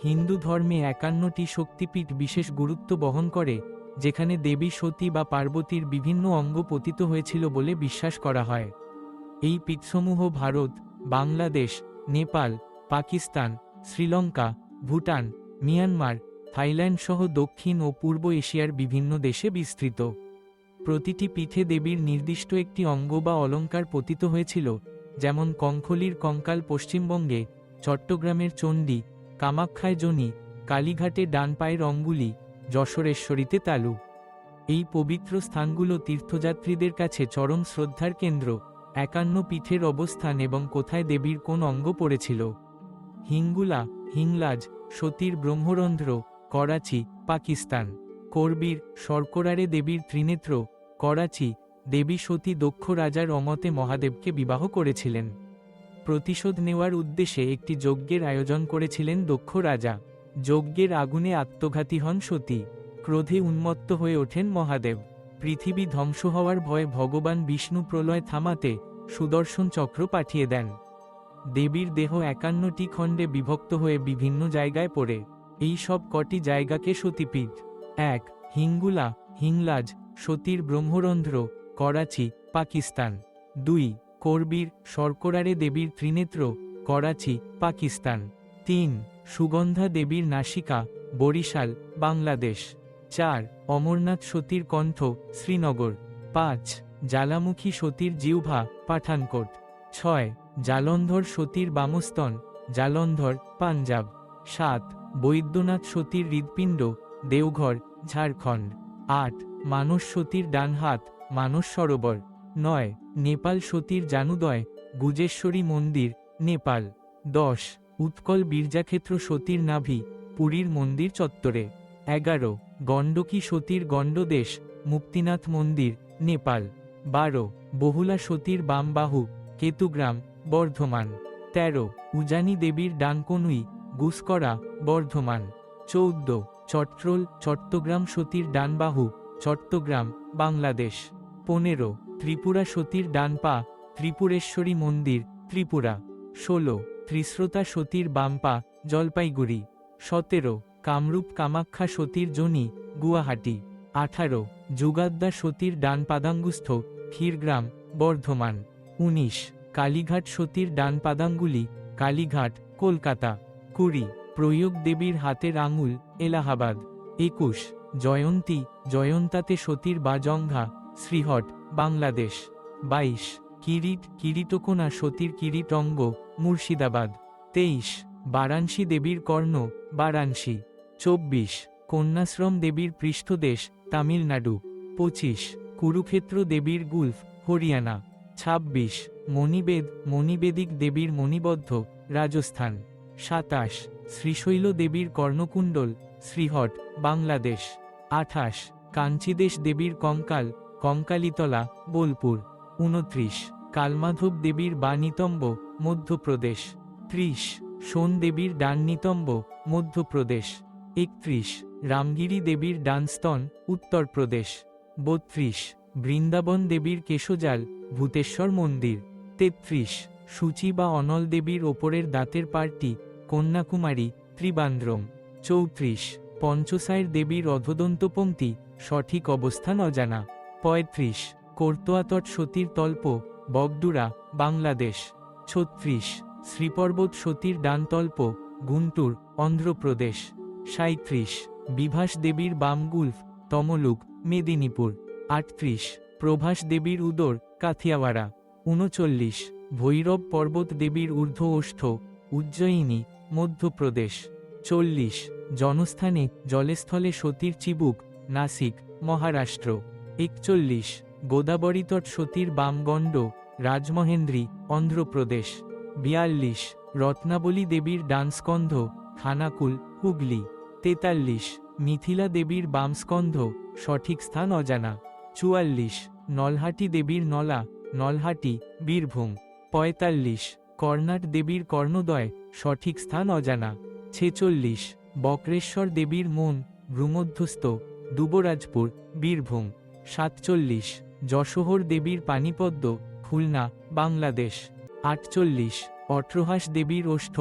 হিন্দু ধর্মে 51টি শক্তিপীঠ বিশেষ গুরুত্ব বহন করে, যেখানে দেবী সতী বা পার্বতীর বিভিন্ন অঙ্গ পতিত হয়েছিল বলে বিশ্বাস করা হয়। এই পীঠসমূহ ভারত, বাংলাদেশ, নেপাল, পাকিস্তান, শ্রীলঙ্কা, ভুটান, মিয়ানমার, থাইল্যান্ড সহ দক্ষিণ ও পূর্ব এশিয়ার বিভিন্ন দেশে বিস্তৃত। প্রতিটি পীঠে দেবীর নির্দিষ্ট একটি অঙ্গ বা অলঙ্কার পতিত হয়েছিল, যেমন কঙ্খলির কঙ্কাল পশ্চিমবঙ্গে, চট্টগ্রামের চণ্ডী, কামাখ্যায় যোনি, কালীঘাটে ডান পায়ের অঙ্গুলি, যশোরেশ্বরীতে তালু। এই পবিত্র স্থানগুলো তীর্থযাত্রীদের কাছে চরম শ্রদ্ধার কেন্দ্র। 51 পীঠের অবস্থান এবং কোথায় দেবীর কোন অঙ্গ পড়েছিল। হিঙ্গুলা, হিংলাজ, সতীর ব্রহ্মরন্ধ্র, করাচি, পাকিস্তান। করবীর, শর্করারে দেবীর ত্রিনেত্র, করাচি। দেবী সতী দক্ষ রাজার অমতে মহাদেবকে বিবাহ করেছিলেন। প্রতিশোধ নেওয়ার উদ্দেশ্যে একটি যজ্ঞের আয়োজন করেছিলেন দক্ষ রাজা। যজ্ঞের আগুনে আত্মঘাতী হন সতী। ক্রোধে উন্মত্ত হয়ে ওঠেন মহাদেব। পৃথিবী ধ্বংস হওয়ার ভয়ে ভগবান বিষ্ণু প্রলয় থামাতে সুদর্শন চক্র পাঠিয়ে দেন। দেবীর দেহ 51টি খণ্ডে বিভক্ত হয়ে বিভিন্ন জায়গায় পড়ে। এই সব কটি জায়গাকে সতীপীঠ। 1. হিঙ্গুলা, হিংলাজ, সতীর ব্রহ্মরন্ধ্র, করাচি, পাকিস্তান। 2. করবীর, শর্করারে দেবীর ত্রিনেত্র, করাচি, পাকিস্তান। 3. সুগন্ধা দেবীর নাসিকা, বরিশাল, বাংলাদেশ। 4. অমরনাথ সতীর কণ্ঠ, শ্রীনগর। 5. জ্বালামুখী সতীর জিহ্বা, পাঠানকোট। 6. জালন্ধর সতীর বামস্তন, জালন্ধর, পাঞ্জাব। 7. বৈদ্যনাথ সতীর হৃৎপিণ্ড, দেওঘর, ঝাড়খণ্ড। 8. মানস সতীর ডান হাত, মানস সরোবর। 9. নেপাল সতীর জানুদয়, গুজেশ্বরী মন্দির, নেপাল। 10. উৎকল বীর্যাক্ষেত্র সতীর নাভি, পুরীর মন্দির চত্বরে। 11. গণ্ডকী সতীর গণ্ডদেশ, মুক্তিনাথ মন্দির, নেপাল। 12. বহুলা সতীর বাম বাহু, কেতুগ্রাম, বর্ধমান। 13. উজানি দেবীর ডান কনুই, গুসকরা, বর্ধমান। 14. চট্ট্রোল, চট্টগ্রাম সতীর ডান বাহু, চট্টগ্রাম, বাংলাদেশ। 15. ত্রিপুরা সতীর ডান পা, ত্রিপুরেশ্বরী মন্দির, ত্রিপুরা। 16. ত্রিশ্রোতা সতীর বাম পা, জলপাইগুড়ি। 17. কামরূপ কামাখ্যা সতীর যোনি, গুয়াহাটি। 18. যুগাদ্দা সতীর ডান পাদাঙ্গুস্থ, ক্ষীরগ্রাম, বর্ধমান। 19. কালীঘাট সতীর ডান পাদাঙ্গুলি, কালীঘাট, কলকাতা। 20. প্রয়োগ দেবীর হাতের আঙুল, এলাহাবাদ। 21. জয়ন্তী, জয়ন্তাতে সতীর বা জঙ্ঘা, শ্রীহট, বাংলাদেশ। 22. কিরিট, কিরিটকোনা সতীর কিরিট অঙ্গ, মুর্শিদাবাদ। 23. বারাণসী দেবীর কর্ণ, বারাণসী। 24. কন্যাশ্রম দেবীর পৃষ্ঠদেশ, তামিলনাড়ু। 25. কুরুক্ষেত্র দেবীর গুলফ, হরিয়ানা। 26. মণিবেদ, মণিবেদিক দেবীর মণিবদ্ধ, রাজস্থান। 27. শ্রীশৈল দেবীর কর্ণকুণ্ডল, শ্রীহট, বাংলাদেশ। 28. কাঞ্চিদেশ দেবীর কঙ্কাল, কঙ্কালীতলা, বোলপুর। 29. কালমাধব দেবীর বা নিতম্ব, মধ্যপ্রদেশ। 30. সোন দেবীর ডান নিতম্ব, মধ্যপ্রদেশ। 31. রামগিরি দেবীর ডান স্তন, উত্তরপ্রদেশ। 32. বৃন্দাবন দেবীর কেশজাল, ভূতেশ্বর মন্দির। 33. সূচি বা অনল দেবীর ওপরের দাঁতের পার্টি, কন্যাকুমারী, ত্রিবান্দ্রম। 34. পঞ্চসায়ের দেবীর অধোদন্ত পংক্তি, সঠিক অবস্থান অজানা। 35. কোর্তোয়াতট সতীর তল্প, বগডুরা, বাংলাদেশ। 36. শ্রীপর্বত সতীর ডান তল্প, গুন্টুর, অন্ধ্রপ্রদেশ। 37. বিভাস দেবীর বাম গুলফ, তমলুক, মেদিনীপুর। 38. প্রভাস দেবীর উদর, কাথিয়াওয়াড়া। 39. ভৈরব পর্বত দেবীর ঊর্ধ্ব ওষ্ঠ, উজ্জয়িনী, মধ্যপ্রদেশ। 40. জনস্থানে জলেস্থলে সতীর চিবুক, নাসিক, মহারাষ্ট্র। 41. গোদাবরীতট সতীর বাম গণ্ড, রাজমহেন্দ্রী, অন্ধ্রপ্রদেশ। 42. রত্নাবলী দেবীর ডান স্কন্ধ, খানাকুল, হুগলি। 43. মিথিলা দেবীর বাম স্কন্ধ, সঠিক স্থান অজানা। 44. নলহাটি দেবীর নলা, নলহাটি, বীরভূম। 45. কর্ণাট দেবীর কর্ণদয়, সঠিক স্থান অজানা। 46. বক্রেশ্বর দেবীর মন, ভ্রূমধ্যস্থ, দুবরাজপুর, বীরভূম। 47. যশোহর দেবীর পানিপদ্ম, খুলনা, বাংলাদেশ। 48. অট্রহাস দেবীর ওষ্ঠ,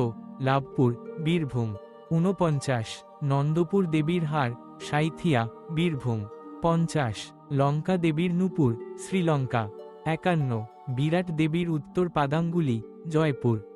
লাভপুর, বীরভূম। 49 নন্দপুর দেবীর হার, সাঁইথিয়া, বীরভূম। 50 লঙ্কা দেবীর নূপুর, শ্রীলঙ্কা। 51 বিরাট দেবীর উত্তর পাদাঙ্গুলি, জয়পুর।